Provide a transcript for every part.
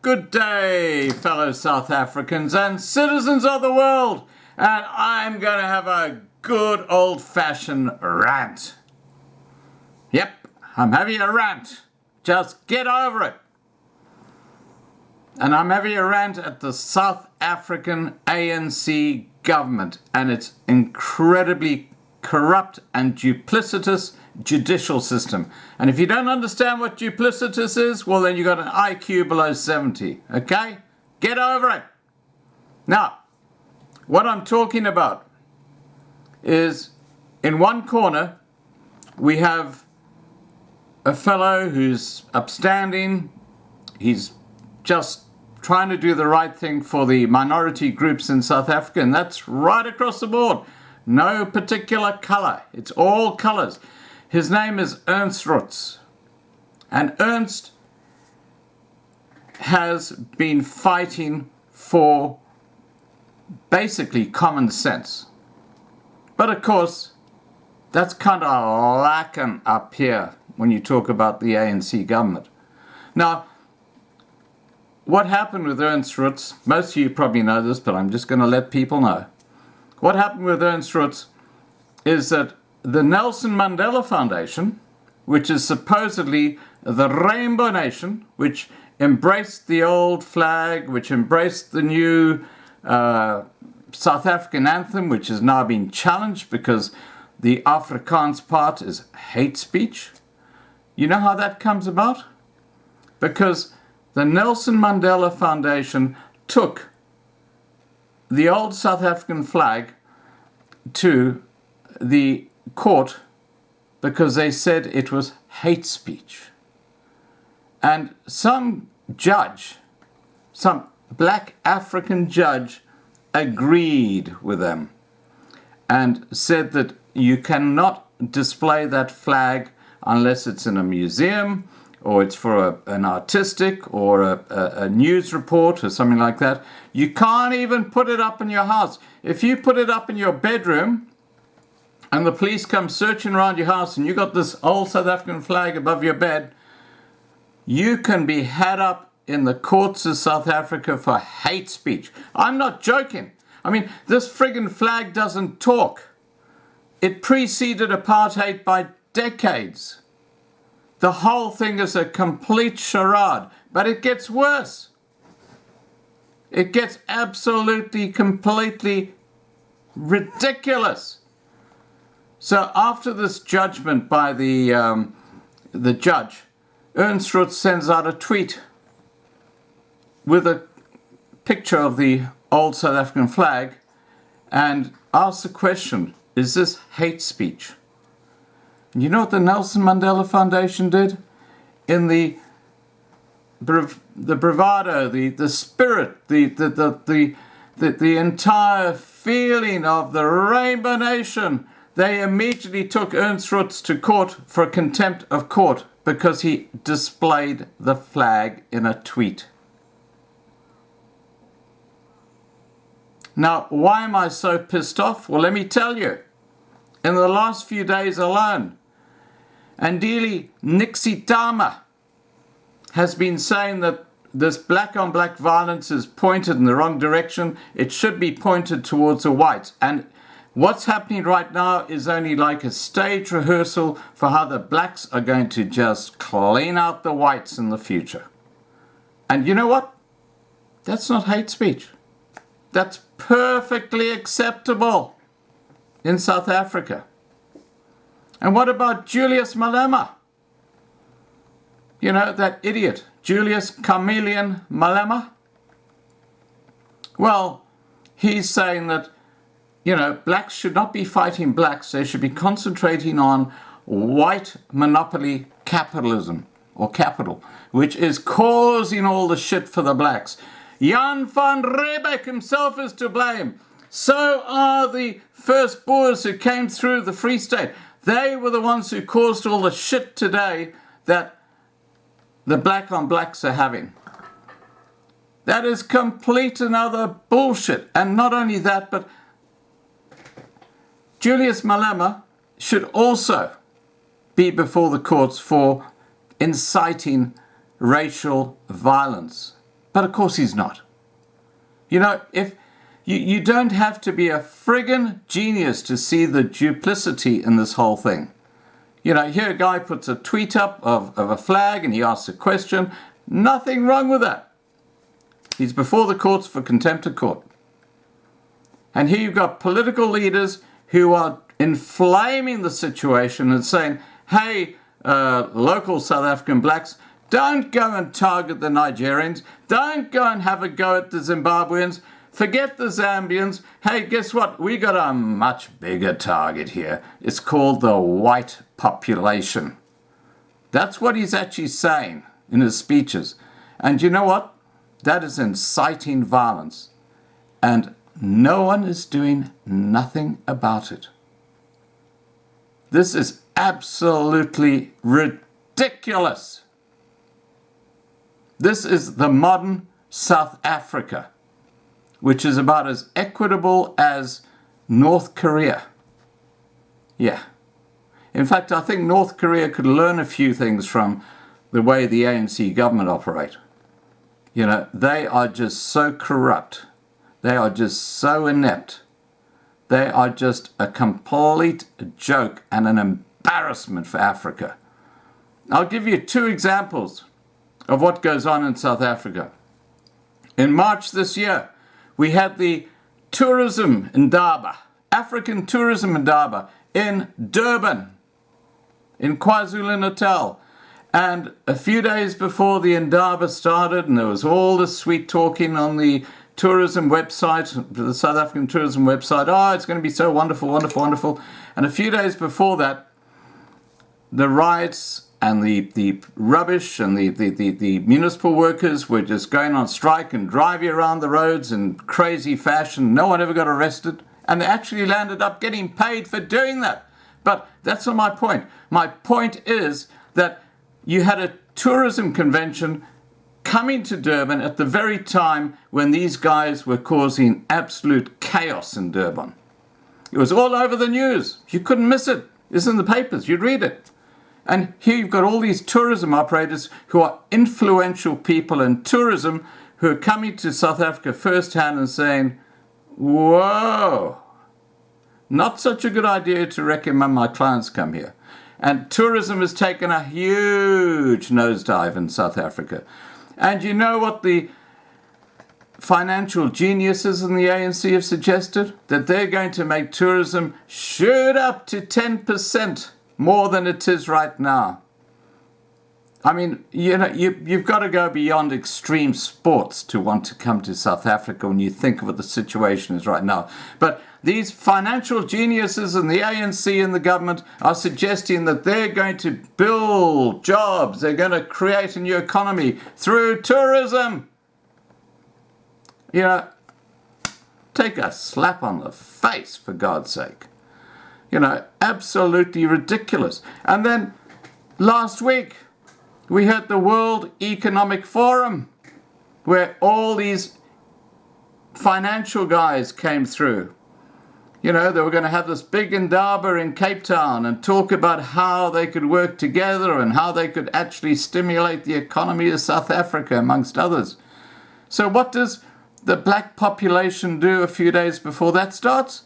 good day, fellow South Africans and citizens of the world. And I'm going to have a good old-fashioned rant. Yep, I'm having a rant. Just get over it. And I'm having a rant at the South African ANC government and its incredibly corrupt and duplicitous judicial system. And if you don't understand what duplicitous is, well, then you've got an IQ below 70, okay? Get over it. Now, what I'm talking about is in one corner, we have a fellow who's upstanding. He's just trying to do the right thing for the minority groups in South Africa, and that's right across the board. No particular color. It's all colors. His name is Ernst Roots. And Ernst has been fighting for basically common sense. But of course, that's kind of lacking up here when you talk about the ANC government. Now, what happened with Ernst Roots, most of you probably know this, but I'm just going to let people know. What happened with Ernst Roots is that the Nelson Mandela Foundation, which is supposedly the Rainbow Nation, which embraced the old flag, which embraced the new South African anthem, which has now been challenged because the Afrikaans part is hate speech. You know how that comes about? Because the Nelson Mandela Foundation took the old South African flag to the court because they said it was hate speech. And some judge, some black African judge, agreed with them and said that you cannot display that flag unless it's in a museum or it's for an artistic or a news report or something like that. You can't even put it up in your house. If you put it up in your bedroom and the police come searching around your house and you got this old South African flag above your bed, you can be had up in the courts of South Africa for hate speech. I'm not joking. I mean, this friggin' flag doesn't talk. It preceded apartheid by decades. The whole thing is a complete charade, but it gets worse. It gets absolutely, completely ridiculous. So after this judgment by the judge, Ernst Roots sends out a tweet with a picture of the old South African flag and asks the question, is this hate speech? And you know what the Nelson Mandela Foundation did? In the bravado, the spirit, the entire feeling of the Rainbow Nation, they immediately took Ernst Roots to court for contempt of court because he displayed the flag in a tweet. Now, why am I so pissed off? Well, let me tell you. In the last few days alone, Andile Nixitama has been saying that this black-on-black violence is pointed in the wrong direction. It should be pointed towards the whites. And what's happening right now is only like a stage rehearsal for how the blacks are going to just clean out the whites in the future. And you know what? That's not hate speech. That's perfectly acceptable in South Africa. And what about Julius Malema? You know, that idiot, Julius Chameleon Malema? Well, he's saying that, you know, blacks should not be fighting blacks. They should be concentrating on white monopoly capitalism, or capital, which is causing all the shit for the blacks. Jan van Riebeeck himself is to blame. So are the first Boers who came through the Free State. They were the ones who caused all the shit today that the black on blacks are having. That is complete and utter bullshit. And not only that, but Julius Malema should also be before the courts for inciting racial violence. But of course he's not. You know, if you don't have to be a friggin' genius to see the duplicity in this whole thing. You know, here a guy puts a tweet up of a flag and he asks a question. Nothing wrong with that. He's before the courts for contempt of court. And here you've got political leaders who are inflaming the situation and saying, hey, local South African blacks, don't go and target the Nigerians. Don't go and have a go at the Zimbabweans. Forget the Zambians. Hey, guess what? We got a much bigger target here. It's called the white population. That's what he's actually saying in his speeches. And you know what? That is inciting violence. And no one is doing nothing about it. This is absolutely ridiculous. This is the modern South Africa, which is about as equitable as North Korea. Yeah. In fact, I think North Korea could learn a few things from the way the ANC government operate. You know, they are just so corrupt. They are just so inept. They are just a complete joke and an embarrassment for Africa. I'll give you 2 examples of what goes on in South Africa. In March this year, we had the tourism Indaba, African tourism Indaba in Durban, in KwaZulu-Natal. And a few days before the Indaba started, and there was all this sweet talking on the tourism website, the South African tourism website, oh, it's going to be so wonderful, wonderful, wonderful. And a few days before that, the riots and the rubbish and the municipal workers were just going on strike and driving around the roads in crazy fashion. No one ever got arrested. And they actually landed up getting paid for doing that. But that's not my point. My point is that you had a tourism convention coming to Durban at the very time when these guys were causing absolute chaos in Durban. It was all over the news. You couldn't miss it. It's in the papers. You'd read it. And here you've got all these tourism operators who are influential people in tourism who are coming to South Africa firsthand and saying, whoa, not such a good idea to recommend my clients come here. And tourism has taken a huge nosedive in South Africa. And you know what the financial geniuses in the ANC have suggested? That they're going to make tourism shoot up to 10% more than it is right now. I mean, you know, you've got to go beyond extreme sports to want to come to South Africa when you think of what the situation is right now. But these financial geniuses in the ANC and the government are suggesting that they're going to build jobs, they're going to create a new economy through tourism. You know, take a slap on the face, for God's sake. You know, absolutely ridiculous. And then last week, we had the World Economic Forum, where all these financial guys came through. You know, they were going to have this big Indaba in Cape Town and talk about how they could work together and how they could actually stimulate the economy of South Africa, amongst others. So what does the black population do a few days before that starts?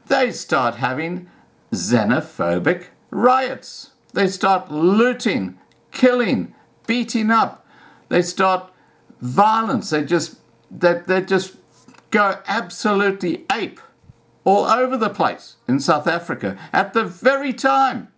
They start having xenophobic riots. They start looting, killing, beating up. They start violence. They just go absolutely ape all over the place in South Africa at the very time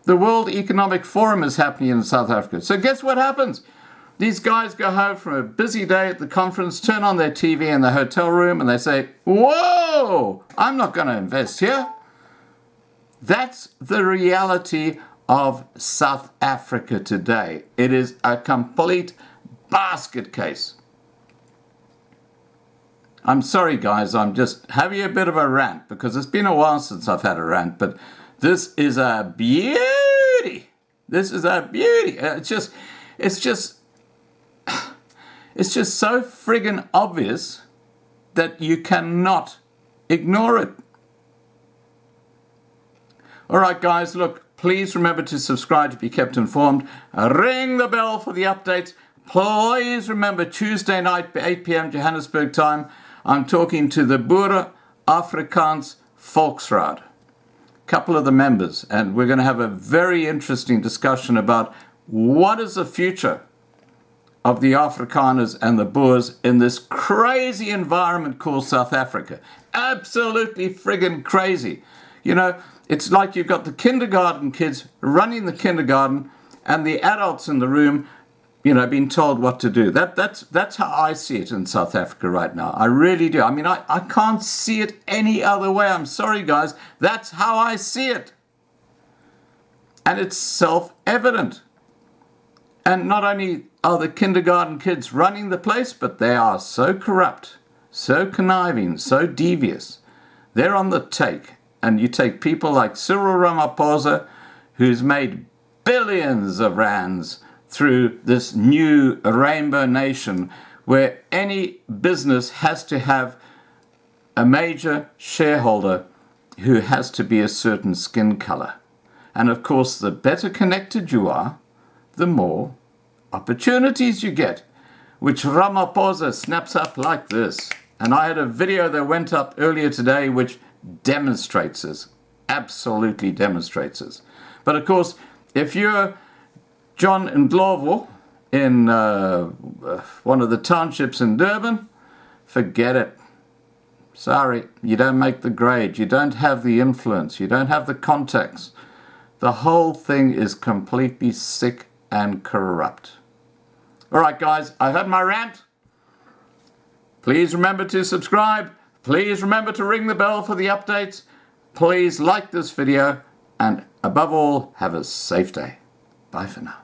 the World Economic Forum is happening in South Africa. So guess what happens? These guys go home from a busy day at the conference, turn on their TV in the hotel room, and they say, whoa, I'm not going to invest here. That's the reality of South Africa today. It is a complete basket case. I'm sorry, guys, I'm just having a bit of a rant because it's been a while since I've had a rant, but this is a beauty. This is a beauty. It's just so friggin' obvious that you cannot ignore it. All right, guys, look, please remember to subscribe to be kept informed. Ring the bell for the updates. please remember Tuesday night, 8 p.m. Johannesburg time, I'm talking to the Boere Afrikaans Volksraad, a couple of the members, and we're going to have a very interesting discussion about what is the future of the Afrikaners and the Boers in this crazy environment called South Africa. Absolutely friggin' crazy. You know, it's like you've got the kindergarten kids running the kindergarten and the adults in the room, you know, being told what to do. That's how I see it in South Africa right now. I really do. I mean, I can't see it any other way. I'm sorry, guys. That's how I see it. And it's self-evident. And not only are the kindergarten kids running the place, but they are so corrupt, so conniving, so devious. They're on the take. And you take people like Cyril Ramaphosa, who's made billions of rands through this new rainbow nation, where any business has to have a major shareholder who has to be a certain skin color. And of course, the better connected you are, the more opportunities you get, which Ramaphosa snaps up like this. And I had a video that went up earlier today which demonstrates this, absolutely demonstrates this. But of course, if you're John Ndlovu in one of the townships in Durban, forget it. Sorry, you don't make the grade, you don't have the influence, you don't have the contacts. The whole thing is completely sick and corrupt. All right, guys, I had my rant. Please remember to subscribe. Please remember to ring the bell for the updates. Please like this video. And above all, have a safe day. Bye for now.